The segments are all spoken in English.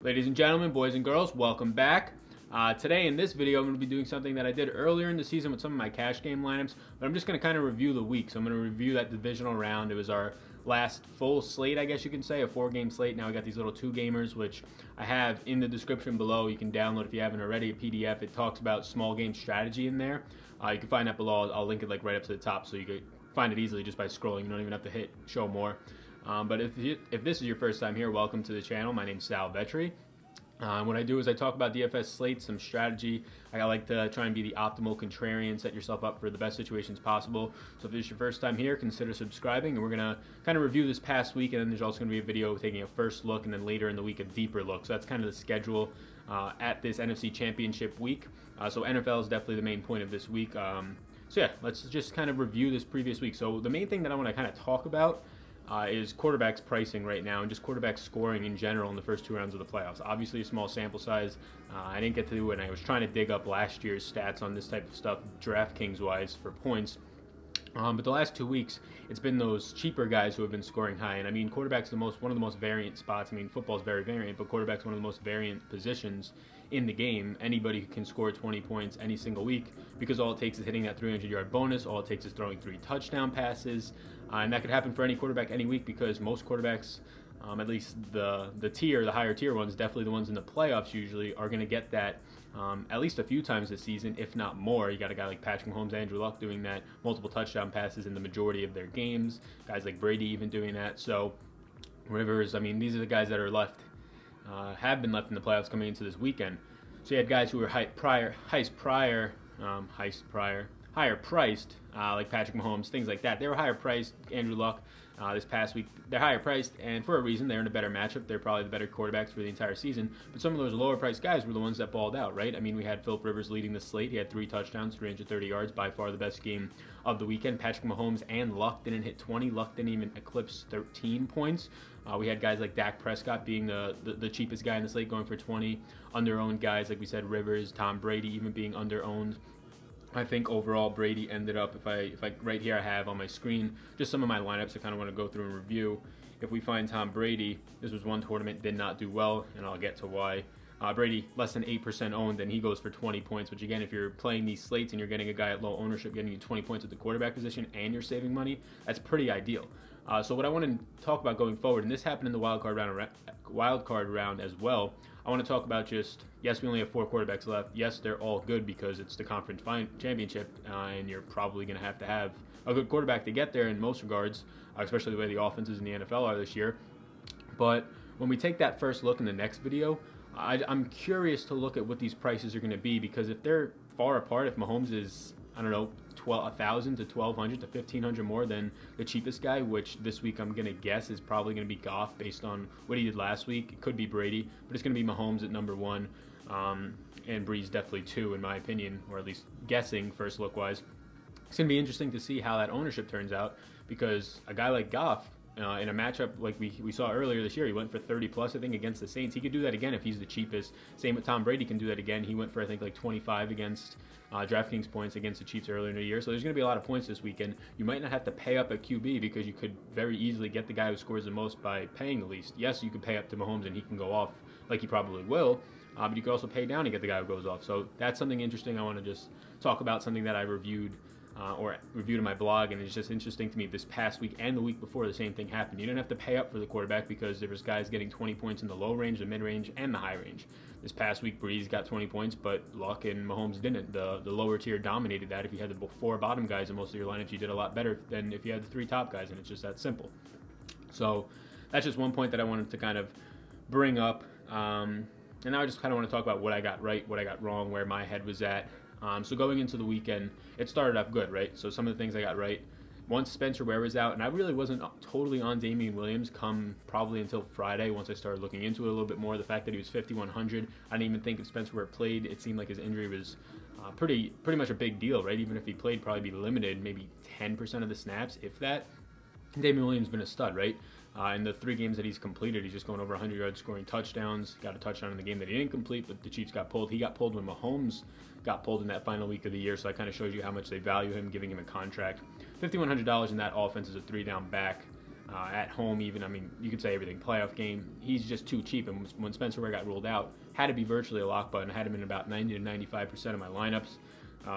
Ladies and gentlemen, boys and girls, welcome back. Today in this video, I'm going to be doing something that I did earlier in the season with some of my cash game lineups, but I'm just going to kind of review the week. So I'm going to review that divisional round. It was our last full slate, I guess you can say, a 4-game slate. Now we got these little 2-gamers, which I have in the description below. You can download if you haven't already, a PDF. It talks about small game strategy in there. You can find that below. I'll link it like right up to the top so you can find it easily just by scrolling. You don't even have to hit show more. But if this is your first time here, welcome to the channel. My name's Sal Vetri. What I do is I talk about DFS slates, some strategy. I like to try and be the optimal contrarian, set yourself up for the best situations possible. So if this is your first time here, consider subscribing, and we're going to kind of review this past week, and then there's also going to be a video taking a first look, and then later in the week a deeper look. So that's kind of the schedule at this NFC Championship week. So NFL is definitely the main point of this week. So yeah, let's just kind of review this previous week. So the main thing that I want to kind of talk about is quarterbacks pricing right now and just quarterback scoring in general in the first 2 rounds of the playoffs. Obviously a small sample size. I didn't get to do it, and I was trying to dig up last year's stats on this type of stuff, Draftkings wise, for points. But the last 2 weeks, it's been those cheaper guys who have been scoring high. And I mean, quarterback's one of the most variant spots. I mean, football's very variant, but quarterback's one of the most variant positions in the game. Anybody can score 20 points any single week because all it takes is hitting that 300-yard bonus. All it takes is throwing 3 touchdown passes. And that could happen for any quarterback any week because most quarterbacks, at least the higher tier ones, definitely the ones in the playoffs usually, are going to get that at least a few times this season, if not more. You got a guy like Patrick Mahomes, Andrew Luck doing that, multiple touchdown passes in the majority of their games, guys like Brady even doing that. So Rivers, I mean, these are the guys that are left, have been left in the playoffs coming into this weekend. So you had guys who were higher priced, like Patrick Mahomes, things like that. They were higher priced. Andrew Luck, this past week, they're higher priced, and for a reason. They're in a better matchup. They're probably the better quarterbacks for the entire season. But some of those lower priced guys were the ones that balled out, right? I mean, we had Philip Rivers leading the slate. He had 3 touchdowns, 330 yards, by far the best game of the weekend. Patrick Mahomes and Luck didn't hit 20. Luck didn't even eclipse 13 points. We had guys like Dak Prescott being the cheapest guy in the slate, going for 20. Under-owned guys, like we said, Rivers, Tom Brady even being under-owned. I think overall Brady ended up, if I right here I have on my screen just some of my lineups I kind of want to go through and review. If we find Tom Brady, this was one tournament, did not do well, and I'll get to why. Brady less than 8% owned, and he goes for 20 points, which again, if you're playing these slates and you're getting a guy at low ownership getting you 20 points at the quarterback position and you're saving money, that's pretty ideal. So what I want to talk about going forward, and this happened in the wild card round as well, I want to talk about just, yes, we only have 4 quarterbacks left. Yes, they're all good because it's the conference championship, and you're probably going to have a good quarterback to get there in most regards, especially the way the offenses in the NFL are this year. But when we take that first look in the next video, I'm curious to look at what these prices are going to be, because if they're far apart, if Mahomes is, I don't know, 1,000 to 1,200 to 1,500 more than the cheapest guy, which this week I'm going to guess is probably going to be Goff based on what he did last week. It could be Brady, but it's going to be Mahomes at number 1, and Breeze definitely 2 in my opinion, or at least guessing first look wise. It's going to be interesting to see how that ownership turns out, because a guy like Goff, in a matchup like we saw earlier this year, he went for 30 plus, I think, against the Saints. He could do that again if he's the cheapest. Same with Tom Brady, can do that again. He went for, I think, like 25 against DraftKings points against the Chiefs earlier in the year. So there's going to be a lot of points this weekend. You might not have to pay up at QB because you could very easily get the guy who scores the most by paying the least. Yes, you could pay up to Mahomes and he can go off like he probably will, but you could also pay down and get the guy who goes off. So that's something interesting. I want to just talk about something that I reviewed in my blog, and it's just interesting to me. This past week and the week before, the same thing happened. You didn't have to pay up for the quarterback because there was guys getting 20 points in the low range, the mid range, and the high range. This past week, Breeze got 20 points, but Luck and Mahomes didn't. The lower tier dominated that. If you had the 4 bottom guys in most of your lineups, you did a lot better than if you had the 3 top guys, and it's just that simple. So that's just one point that I wanted to kind of bring up. And now I just kind of want to talk about what I got right, what I got wrong, where my head was at. So going into the weekend, it started off good, right? So some of the things I got right. Once Spencer Ware was out, and I really wasn't totally on Damian Williams come probably until Friday, once I started looking into it a little bit more. The fact that he was 5,100, I didn't even think if Spencer Ware played, it seemed like his injury was pretty much a big deal, right? Even if he played, probably be limited, maybe 10% of the snaps, if that. Damian Williams has been a stud, right? In the 3 games that he's completed, he's just going over 100 yards, scoring touchdowns. Got a touchdown in the game that he didn't complete, but the Chiefs got pulled. He got pulled when Mahomes got pulled in that final week of the year, so that kind of shows you how much they value him, giving him a contract. $5,100 in that offense as a 3-down back. at home even. I mean, you could say everything. Playoff game, he's just too cheap. And when Spencer Ware got ruled out, had to be virtually a lock button. I had him in about 90 to 95% of my lineups.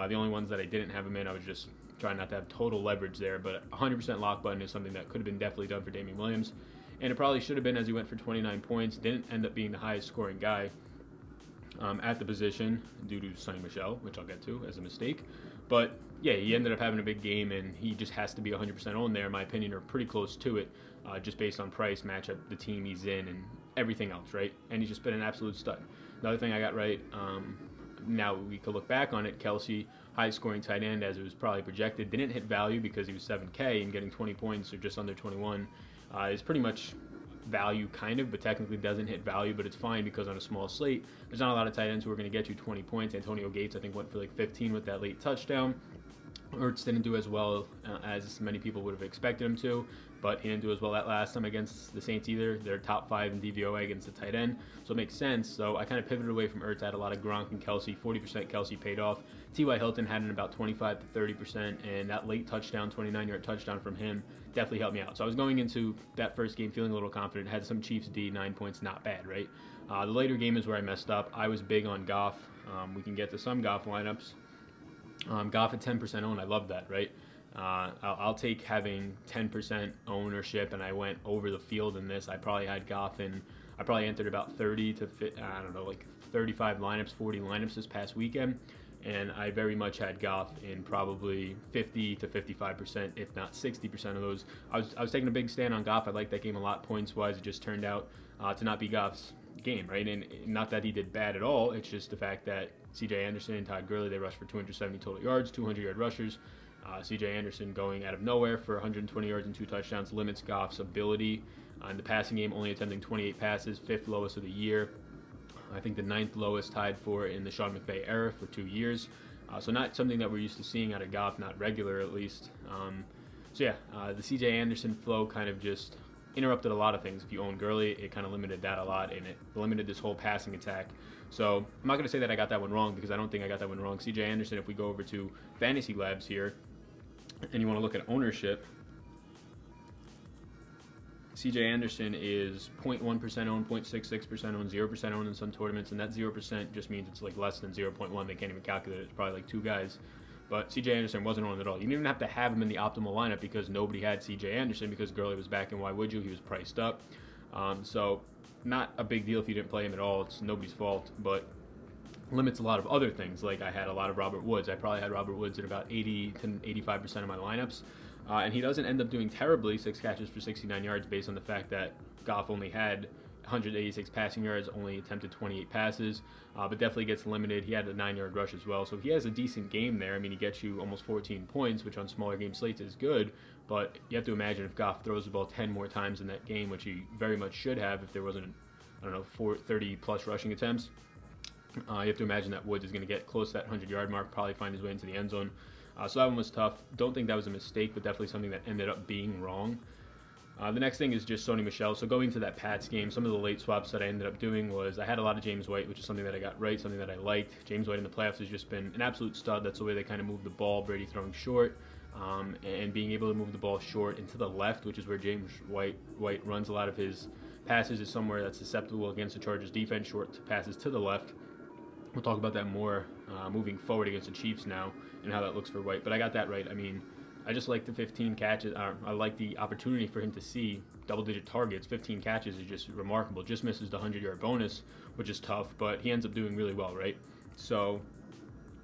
The only ones that I didn't have him in, I was just trying not to have total leverage there. But 100% lock button is something that could have been definitely done for Damian Williams. And it probably should have been, as he went for 29 points. Didn't end up being the highest scoring guy at the position due to Sonny Michel, which I'll get to as a mistake. But yeah, he ended up having a big game, and he just has to be 100% on there, in my opinion, or pretty close to it, just based on price, matchup, the team he's in, and everything else, right? And he's just been an absolute stud. Another thing I got right, now we could look back on it, Kelsey, highest scoring tight end, as it was probably projected, didn't hit value because he was 7K, and getting 20 points or just under 21 is pretty much value kind of, but technically doesn't hit value, but it's fine because on a small slate, there's not a lot of tight ends who are going to get you 20 points. Antonio Gates, I think, went for like 15 with that late touchdown. Ertz didn't do as well as many people would have expected him to, but he didn't do as well that last time against the Saints either. They're top 5 in DVOA against the tight end, so it makes sense. So I kind of pivoted away from Ertz. I had a lot of Gronk and Kelsey. 40% Kelsey paid off. T.Y. Hilton had in about 25 to 30%, and that late touchdown, 29-yard touchdown from him, definitely helped me out. So I was going into that first game feeling a little confident. Had some Chiefs D, 9 points, not bad, right? The later game is where I messed up. I was big on Goff. We can get to some Goff lineups. Goff at 10% owned, I love that, right? I'll take having 10% ownership, and I went over the field in this. I probably had Goff in, I probably entered about 30 to, I don't know, like 35 lineups, 40 lineups this past weekend, and I very much had Goff in probably 50 to 55%, if not 60% of those. I was taking a big stand on Goff. I liked that game a lot points-wise. It just turned out to not be Goff's game, right? And not that he did bad at all. It's just the fact that C.J. Anderson and Todd Gurley, they rushed for 270 total yards, 200-yard rushers. C.J. Anderson going out of nowhere for 120 yards and 2 touchdowns limits Goff's ability in the passing game, only attempting 28 passes, 5th lowest of the year. I think the 9th lowest tied for in the Sean McVay era for 2 years. So not something that we're used to seeing out of Goff, not regular at least. So yeah, the C.J. Anderson flow kind of just interrupted a lot of things. If you own Gurley, it kind of limited that a lot, and it limited this whole passing attack. So I'm not going to say that I got that one wrong, because I don't think I got that one wrong. C.J. Anderson, if we go over to Fantasy Labs here, and you want to look at ownership, C.J. Anderson is 0.1% owned, 0.66% owned, 0% owned in some tournaments, and that 0% just means it's like less than 0.1. They can't even calculate it. It's probably like 2 guys. But C.J. Anderson wasn't on at all. You didn't even have to have him in the optimal lineup because nobody had C.J. Anderson because Gurley was back, and why would you? He was priced up. So not a big deal if you didn't play him at all. It's nobody's fault, but limits a lot of other things. Like I had a lot of Robert Woods. I probably had Robert Woods in about 80 to 85% of my lineups. And he doesn't end up doing terribly, 6 catches for 69 yards based on the fact that Goff only had 186 passing yards, only attempted 28 passes, but definitely gets limited. He had a 9-yard rush as well, so he has a decent game there. I mean, he gets you almost 14 points, which on smaller game slates is good, but you have to imagine if Goff throws the ball 10 more times in that game, which he very much should have if there wasn't, I don't know, 30-plus rushing attempts. You have to imagine that Woods is going to get close to that 100-yard mark, probably find his way into the end zone. So that one was tough. Don't think that was a mistake, but definitely something that ended up being wrong. The next thing is just Sony Michel. So going to that Pats game, some of the late swaps that I ended up doing was I had a lot of James White, which is something that I got right, something that I liked. James White in the playoffs has just been an absolute stud. That's the way they kind of move the ball. Brady throwing short and being able to move the ball short and to the left, which is where James White runs a lot of his passes, is somewhere that's susceptible against the Chargers defense. Short passes to the left. We'll talk about that more moving forward against the Chiefs now and how that looks for White. But I got that right. I mean, I just like the 15 catches. I like the opportunity for him to see double-digit targets. 15 catches is just remarkable. Just misses the 100-yard bonus, which is tough, but he ends up doing really well, right? So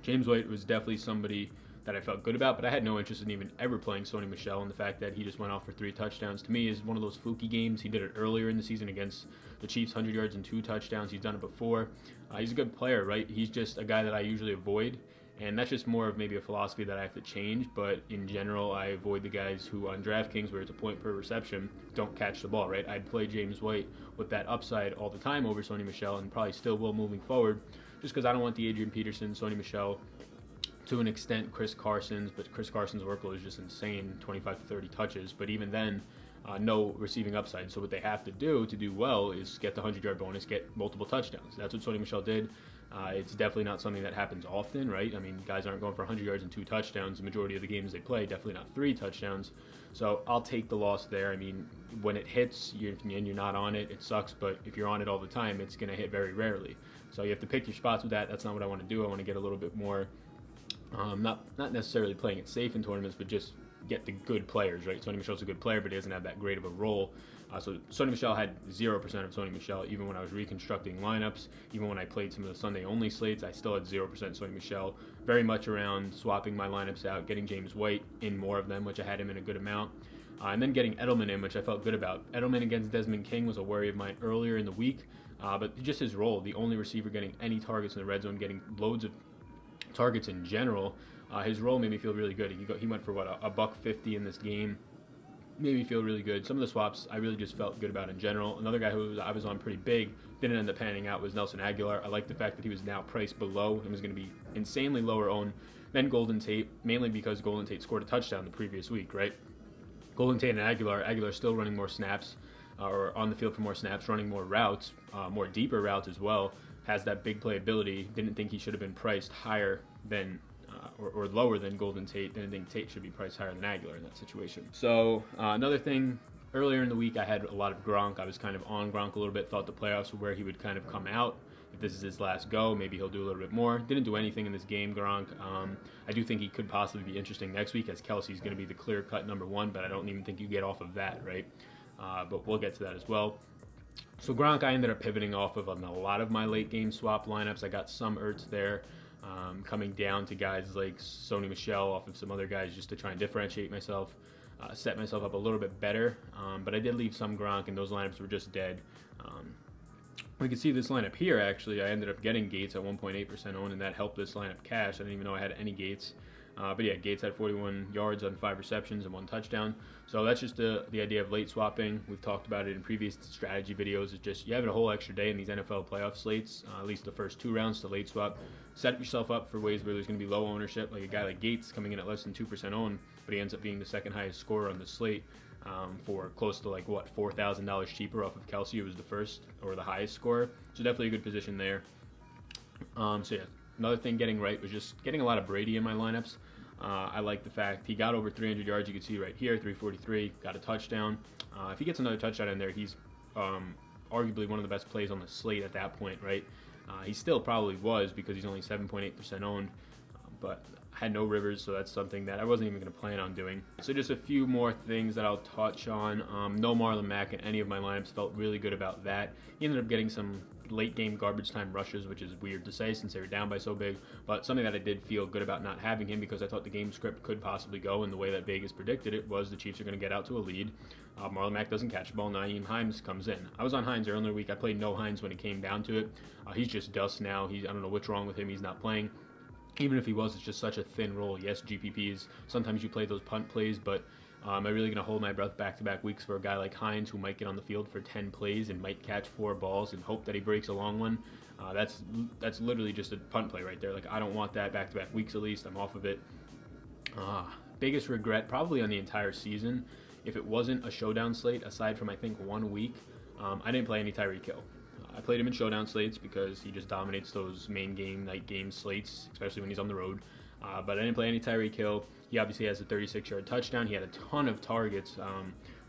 James White was definitely somebody that I felt good about, but I had no interest in even ever playing Sony Michel, and the fact that he just went off for 3 touchdowns to me is one of those fluky games. He did it earlier in the season against the Chiefs, 100 yards and 2 touchdowns. He's done it before. He's a good player, right? He's just a guy that I usually avoid, and that's just more of maybe a philosophy that I have to change, but in general, I avoid the guys who on DraftKings, where it's a point per reception, don't catch the ball, right? I'd play James White with that upside all the time over Sony Michel, and probably still will moving forward, just because I don't want the Adrian Peterson, Sony Michel, to an extent Chris Carson's, but Chris Carson's workload is just insane, 25 to 30 touches, but even then, no receiving upside. So what they have to do well is get the 100-yard bonus, get multiple touchdowns. That's what Sony Michel did. It's definitely not something that happens often, right? I mean, guys aren't going for 100 yards and 2 touchdowns. The majority of the games they play, definitely not 3 touchdowns. So I'll take the loss there. I mean, when it hits and you're not on it, it sucks. But if you're on it all the time, it's going to hit very rarely. So you have to pick your spots with that. That's not what I want to do. I want to get a little bit more, not necessarily playing it safe in tournaments, but just get the good players, right? Sony Michel's a good player, but he doesn't have that great of a role. So Sony Michel had 0% of Sony Michel, even when I was reconstructing lineups, even when I played some of the Sunday-only slates, I still had 0% Sony Michel. Very much around swapping my lineups out, getting James White in more of them, which I had him in a good amount, and then getting Edelman in, which I felt good about. Edelman against Desmond King was a worry of mine earlier in the week, but just his role, the only receiver getting any targets in the red zone, getting loads of targets in general, his role made me feel really good. He went for, what, a $150 in this game. Made me feel really good. Some of the swaps I really just felt good about in general. Another guy who I was on pretty big, didn't end up panning out, was Nelson Aguilar. I like the fact that he was now priced below and was going to be insanely lower owned than Golden Tate, mainly because Golden Tate scored a touchdown the previous week, right? Golden Tate and Aguilar still running more snaps, or on the field for more snaps, running more routes, more deeper routes as well, has that big playability. Didn't think he should have been priced higher than or lower than Golden Tate. Didn't think Tate should be priced higher than Aguilar in that situation. So another thing, earlier in the week I had a lot of Gronk. I was kind of on Gronk a little bit, thought the playoffs were where he would kind of come out. If this is his last go, maybe he'll do a little bit more. Didn't do anything in this game, Gronk. I do think he could possibly be interesting next week, as Kelsey's going to be the clear-cut #1, but I don't even think you get off of that, right? But we'll get to that as well. So Gronk, I ended up pivoting off of on a lot of my late-game swap lineups. I got some Ertz there. Coming down to guys like Sony Michel off of some other guys just to try and differentiate myself, set myself up a little bit better. But I did leave some Gronk, and those lineups were just dead. We can see this lineup here, actually. I ended up getting Gates at 1.8% owned, and that helped this lineup cash. I didn't even know I had any Gates. But yeah, Gates had 41 yards on 5 receptions and 1 touchdown. So that's just the idea of late swapping. We've talked about it in previous strategy videos. It's just you have a whole extra day in these NFL playoff slates, at least the first 2 rounds to late swap. Set yourself up for ways where there's going to be low ownership, like a guy like Gates coming in at less than 2% owned, but he ends up being the second highest scorer on the slate for close to like, what, $4,000 cheaper off of Kelsey, who was the first or the highest scorer. So definitely a good position there. So yeah, another thing getting right was just getting a lot of Brady in my lineups. I like the fact he got over 300 yards. You can see right here, 343, got a touchdown. If he gets another touchdown in there, he's arguably one of the best plays on the slate at that point, right? He still probably was because he's only 7.8% owned, but had no Rivers, so that's something that I wasn't even going to plan on doing. So just a few more things that I'll touch on. No Marlon Mack in any of my lineups. Felt really good about that. He ended up getting some late game garbage time rushes, which is weird to say since they were down by so big, but something that I did feel good about not having him, because I thought the game script could possibly go, and the way that Vegas predicted it was the Chiefs are going to get out to a lead. Marlon Mack doesn't catch the ball. Nyheim Hines comes in. I was on Hines earlier in the week. I played no Hines when it came down to it. He's just dust now. I don't know what's wrong with him. He's not playing. Even if he was, it's just such a thin role. Yes, GPPs, sometimes you play those punt plays, but I'm really going to hold my breath back-to-back weeks for a guy like Hines, who might get on the field for 10 plays and might catch 4 balls and hope that he breaks a long one. That's literally just a punt play right there. Like, I don't want that back-to-back weeks at least. I'm off of it. Biggest regret probably on the entire season, if it wasn't a showdown slate, aside from I think 1 week, I didn't play any Tyreek Hill. I played him in showdown slates because he just dominates those main game, night game slates, especially when he's on the road. But I didn't play any Tyreek Hill. He obviously has a 36-yard touchdown. He had a ton of targets,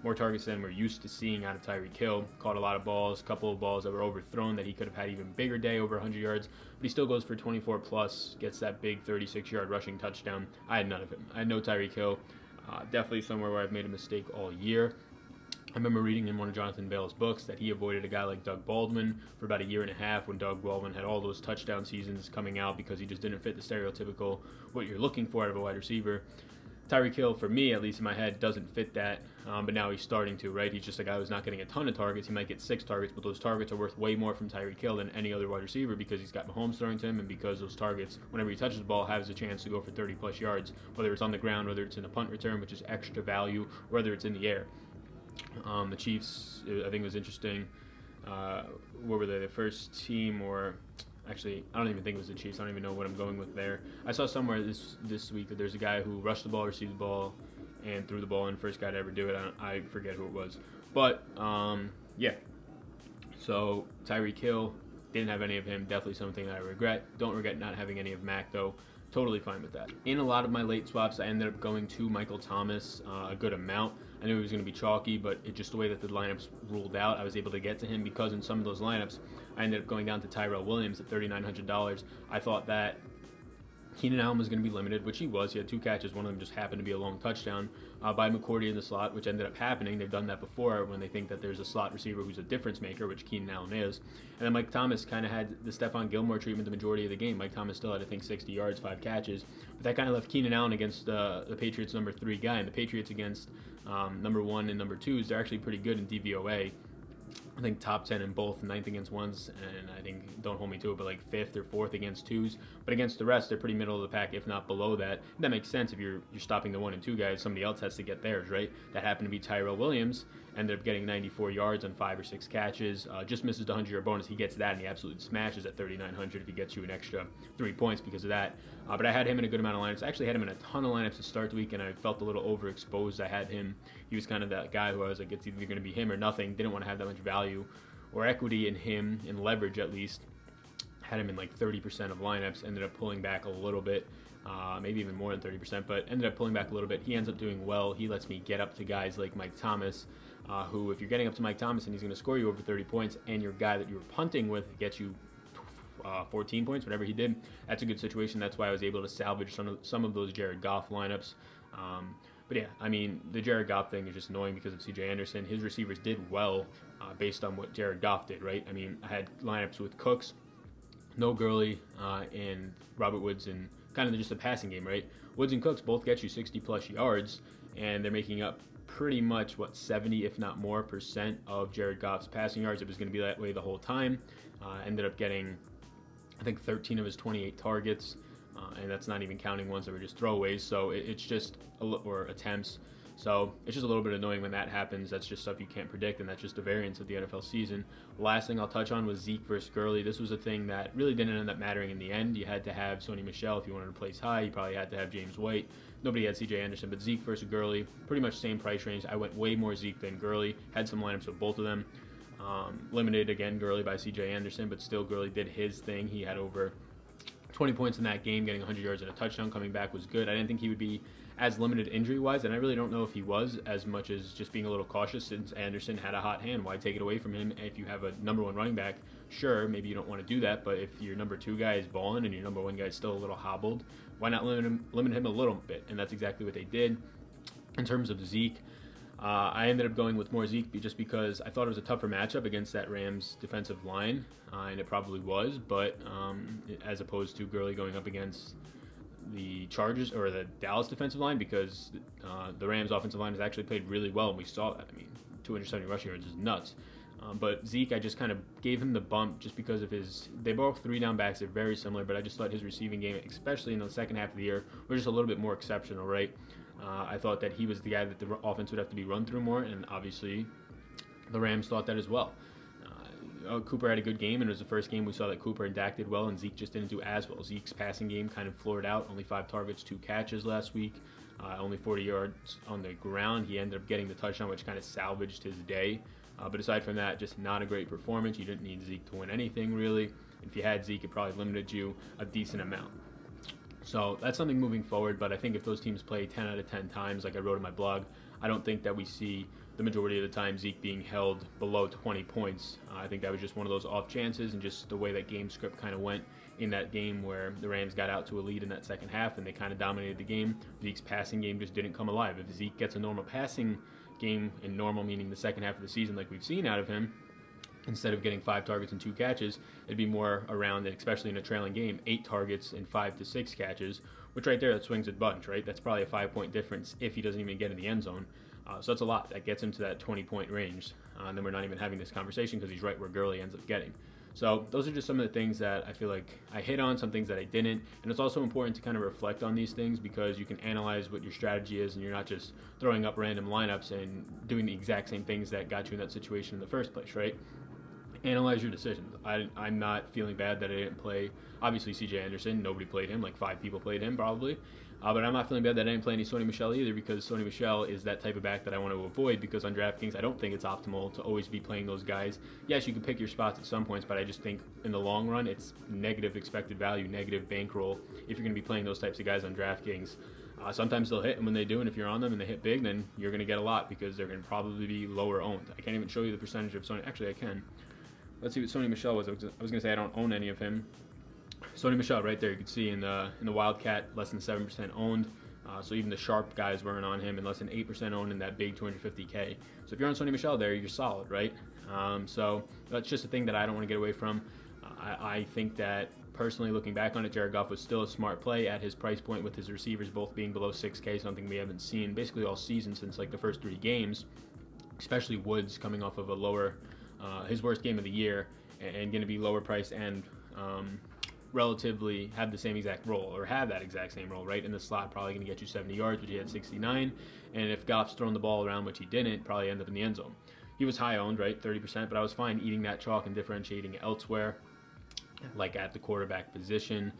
more targets than we're used to seeing out of Tyreek Hill. Caught a lot of balls, a couple of balls that were overthrown that he could have had even bigger day, over 100 yards. But he still goes for 24 plus, gets that big 36-yard rushing touchdown. I had none of him. I had no Tyreek Hill. Definitely somewhere where I've made a mistake all year. I remember reading in one of Jonathan Bell's books that he avoided a guy like Doug Baldwin for about 1.5 years when Doug Baldwin had all those touchdown seasons coming out because he just didn't fit the stereotypical what you're looking for out of a wide receiver. Tyreek Hill, for me, at least in my head, doesn't fit that, but now he's starting to, right? He's just a guy who's not getting a ton of targets. He might get 6 targets, but those targets are worth way more from Tyreek Hill than any other wide receiver because he's got Mahomes throwing to him, and because those targets, whenever he touches the ball, has a chance to go for 30-plus yards, whether it's on the ground, whether it's in a punt return, which is extra value, or whether it's in the air. The Chiefs, I think it was interesting. What were they, the first team, or actually, I don't even think it was the Chiefs. I don't even know what I'm going with there. I saw somewhere this week that there's a guy who rushed the ball, received the ball, and threw the ball, and first guy to ever do it. I forget who it was. But, yeah. So, Tyreek Hill, Didn't have any of him. Definitely something that I regret. Don't regret not having any of Mac, though. Totally fine with that. In a lot of my late swaps, I ended up going to Michael Thomas a good amount. I knew he was going to be chalky, but it just the way that the lineups ruled out, I was able to get to him because in some of those lineups, I ended up going down to Tyrell Williams at $3,900. I thought that Keenan Allen was going to be limited, which he was. He had 2 catches. One of them just happened to be a long touchdown by McCourty in the slot, which ended up happening. They've done that before when they think that there's a slot receiver who's a difference maker, which Keenan Allen is. And then Mike Thomas kind of had the Stephon Gilmore treatment the majority of the game. Mike Thomas still had, I think, 60 yards, 5 catches. But that kind of left Keenan Allen against the Patriots' number 3 guy. And the Patriots against number 1 and number 2s, they're actually pretty good in DVOA. I think top 10 in both, 9th against 1s, and I think, don't hold me to it, but like 5th or 4th against 2s. But against the rest, they're pretty middle of the pack, if not below that. And that makes sense if you're stopping the 1 and 2 guys. Somebody else has to get theirs, right? That happened to be Tyrell Williams. Ended up getting 94 yards on 5 or 6 catches. Just misses the 100-yard bonus. He gets that, and he absolutely smashes at 3,900 if he gets you an extra 3 points because of that. But I had him in a good amount of lineups. I actually had him in a ton of lineups to start the week, and I felt a little overexposed. I had him. He was kind of that guy who I was like, it's either going to be him or nothing. Didn't want to have that much value or equity in him, in leverage at least. Had him in like 30% of lineups. Ended up pulling back a little bit. Maybe even more than 30%, but ended up pulling back a little bit. He ends up doing well. He lets me get up to guys like Mike Thomas, who, if you're getting up to Mike Thomas and he's going to score you over 30 points, and your guy that you were punting with gets you 14 points, whatever he did, that's a good situation. That's why I was able to salvage some of those Jared Goff lineups. But yeah, I mean, the Jared Goff thing is just annoying because of C.J. Anderson. His receivers did well based on what Jared Goff did, right? I mean, I had lineups with Cooks, no Gurley, and Robert Woods, and kind of just a passing game, right? Woods and Cooks both get you 60-plus yards, and they're making up pretty much, 70, if not more, % of Jared Goff's passing yards. It was going to be that way the whole time. Ended up getting, I think, 13 of his 28 targets, and that's not even counting ones that were just throwaways. So it's just or attempts. So it's just a little bit annoying when that happens. That's just stuff you can't predict, and that's just a variance of the NFL season. Last thing I'll touch on was Zeke versus Gurley. This was a thing that really didn't end up mattering in the end. You had to have Sony Michel if you wanted to place high. You probably had to have James White. Nobody had C.J. Anderson, but Zeke versus Gurley, pretty much same price range. I went way more Zeke than Gurley. Had some lineups with both of them. Limited, again, Gurley by C.J. Anderson, but still Gurley did his thing. He had over 20 points in that game, getting 100 yards and a touchdown. Coming back was good. I didn't think he would be as limited injury-wise, and I really don't know if he was, as much as just being a little cautious since Anderson had a hot hand. Why take it away from him if you have a number 1 running back? Sure, maybe you don't want to do that, but if your number 2 guy is balling and your number 1 guy is still a little hobbled, why not limit him a little bit? And that's exactly what they did. In terms of Zeke, I ended up going with more Zeke just because I thought it was a tougher matchup against that Rams defensive line, and it probably was, but as opposed to Gurley going up against the Chargers or the Dallas defensive line, because the Rams offensive line has actually played really well, and we saw that. I mean, 270 rushing yards is nuts. But Zeke, I just kind of gave him the bump just because of they both 3-down backs. They're very similar, but I just thought his receiving game, especially in the second half of the year, was just a little bit more exceptional, right? I thought that he was the guy that the offense would have to be run through more, and obviously the Rams thought that as well. Cooper had a good game, and it was the first game we saw that Cooper and Dak did well, and Zeke just didn't do as well. Zeke's passing game kind of floored out, only 5 targets, 2 catches last week, only 40 yards on the ground. He ended up getting the touchdown, which kind of salvaged his day. But aside from that, just not a great performance. You didn't need Zeke to win anything, really. If you had Zeke, it probably limited you a decent amount. So that's something moving forward, but I think if those teams play 10 out of 10 times, like I wrote in my blog, I don't think that we see the majority of the time Zeke being held below 20 points. I think that was just one of those off chances, and just the way that game script kind of went in that game where the Rams got out to a lead in that second half and they kind of dominated the game. Zeke's passing game just didn't come alive. If Zeke gets a normal passing game, and normal meaning the second half of the season like we've seen out of him, instead of getting 5 targets and 2 catches, it'd be more around, especially in a trailing game, 8 targets and 5 to 6 catches, which right there, that swings a bunch, right? That's probably a 5-point difference if he doesn't even get in the end zone. So that's a lot. That gets him to that 20-point range. And then we're not even having this conversation because he's right where Gurley ends up getting. So those are just some of the things that I feel like I hit on, some things that I didn't. And it's also important to kind of reflect on these things because you can analyze what your strategy is, and you're not just throwing up random lineups and doing the exact same things that got you in that situation in the first place, right? Analyze your decisions. I'm not feeling bad that I didn't play, obviously, C.J. Anderson. Nobody played him. Like 5 people played him, probably. But I'm not feeling bad that I didn't play any Sony Michel either, because Sony Michel is that type of back that I want to avoid, because on DraftKings I don't think it's optimal to always be playing those guys. Yes, you can pick your spots at some points, but I just think in the long run it's negative expected value, negative bankroll if you're going to be playing those types of guys on DraftKings. Sometimes they'll hit, and when they do, and if you're on them and they hit big, then you're going to get a lot, because they're going to probably be lower owned. I can't even show you the percentage of Sony. Actually, I can. Let's see what Sony Michel was. I was going to say I don't own any of him. Sony Michel right there, you can see in the Wildcat, less than 7% owned. So even the sharp guys weren't on him, and less than 8% owned in that big 250K. So if you're on Sony Michel there, you're solid, right? So that's just a thing that I don't want to get away from. I think that personally, looking back on it, Jared Goff was still a smart play at his price point, with his receivers both being below 6K, something we haven't seen basically all season since like the first 3 games, especially Woods coming off of a lower, his worst game of the year, and going to be lower priced and relatively have the same exact role, or have that exact same role, right? In the slot, probably going to get you 70 yards, which he had 69. And if Goff's thrown the ball around, which he didn't, probably end up in the end zone. He was high owned, right? 30%, but I was fine eating that chalk and differentiating elsewhere, like at the quarterback position,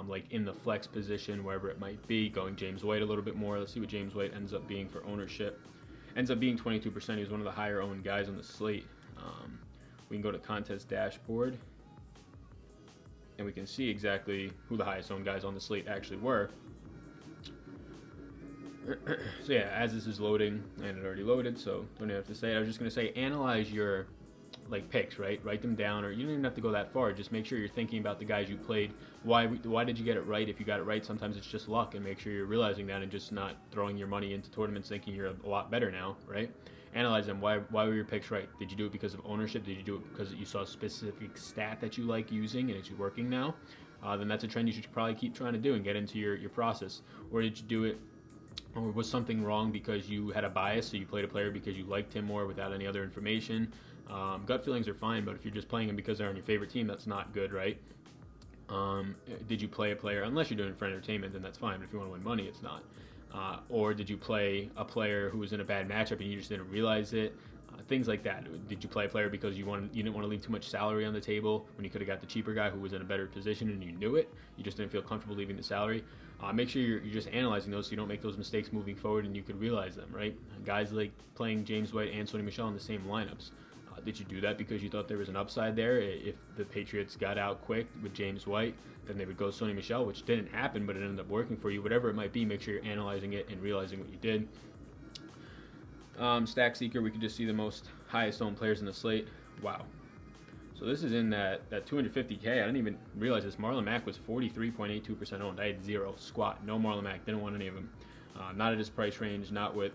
like in the flex position, wherever it might be, going James White a little bit more. Let's see what James White ends up being for ownership. Ends up being 22%. He was one of the higher owned guys on the slate. We can go to contest dashboard, and we can see exactly who the highest owned guys on the slate actually were. So yeah, as this is loading, and it already loaded, so don't even have to say it. I was just going to say, analyze your picks, right? Write them down, or you don't even have to go that far. Just make sure you're thinking about the guys you played. Why did you get it right? If you got it right, sometimes it's just luck, and make sure you're realizing that and just not throwing your money into tournaments thinking you're a lot better now, right? Analyze them. Why were your picks right? Did you do it because of ownership? Did you do it because you saw a specific stat that you like using and it's working now? Then that's a trend you should probably keep trying to do and get into your process. Or did you do it, or was something wrong because you had a bias, so you played a player because you liked him more without any other information? Gut feelings are fine, but if you're just playing them because they're on your favorite team, that's not good, right? Did you play a player, unless you're doing it for entertainment, then that's fine, but if you want to win money, it's not. Or did you play a player who was in a bad matchup and you just didn't realize it? Things like that. Did you play a player because you didn't want to leave too much salary on the table when you could have got the cheaper guy who was in a better position and you knew it? You just didn't feel comfortable leaving the salary. Make sure you're just analyzing those so you don't make those mistakes moving forward and you could realize them, right? Guys like playing James White and Sony Michel in the same lineups. Did you do that because you thought there was an upside there? If the Patriots got out quick with James White, then they would go Sony Michel, which didn't happen, but it ended up working for you. Whatever it might be, make sure you're analyzing it and realizing what you did. Stack Seeker, we could just see the most highest owned players in the slate. Wow. So this is in that 250K. I didn't even realize this. Marlon Mack was 43.82% owned. I had zero, squat, no Marlon Mack. Didn't want any of them. Not at his price range. Not with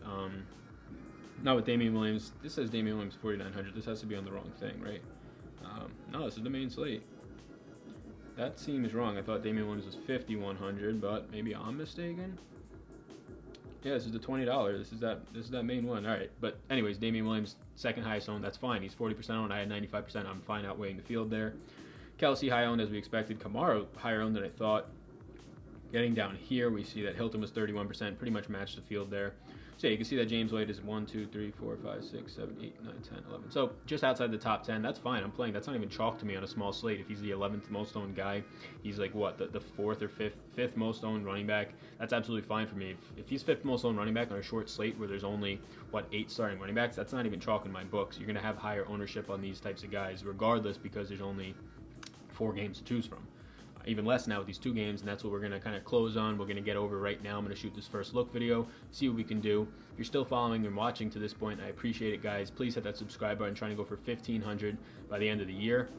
Damian Williams. This says Damian Williams 4,900. This has to be on the wrong thing, right? No, this is the main slate. That seems wrong. I thought Damian Williams was 5,100, but maybe I'm mistaken. Yeah, this is the $20. This is that main one. All right, but anyways, Damian Williams second highest owned. That's fine. He's 40% owned. I had 95%. I'm fine outweighing the field there. Kelsey high owned as we expected. Kamara higher owned than I thought. Getting down here, we see that Hilton was 31%. Pretty much matched the field there. So yeah, you can see that James White is 1, 2, 3, 4, 5, 6, 7, 8, 9, 10, 11. So just outside the top 10. That's fine. I'm playing. That's not even chalk to me on a small slate. If he's the 11th most owned guy, he's like what, the 4th or 5th most owned running back. That's absolutely fine for me. If he's 5th most owned running back on a short slate where there's only 8 starting running backs, that's not even chalk in my books. You're going to have higher ownership on these types of guys regardless, because there's only 4 games to choose from. Even less now with these 2 games, and that's what we're going to kind of close on. We're going to get over right now. I'm going to shoot this first look video, see what we can do. If you're still following and watching to this point, I appreciate it, guys. Please hit that subscribe button. Trying to go for 1,500 by the end of the year.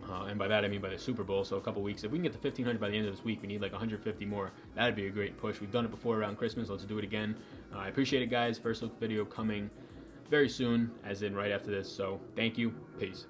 And by that, I mean by the Super Bowl, so a couple weeks. If we can get to 1,500 by the end of this week, we need like 150 more. That'd be a great push. We've done it before around Christmas. Let's do it again. I appreciate it, guys. First look video coming very soon, as in right after this. So thank you. Peace.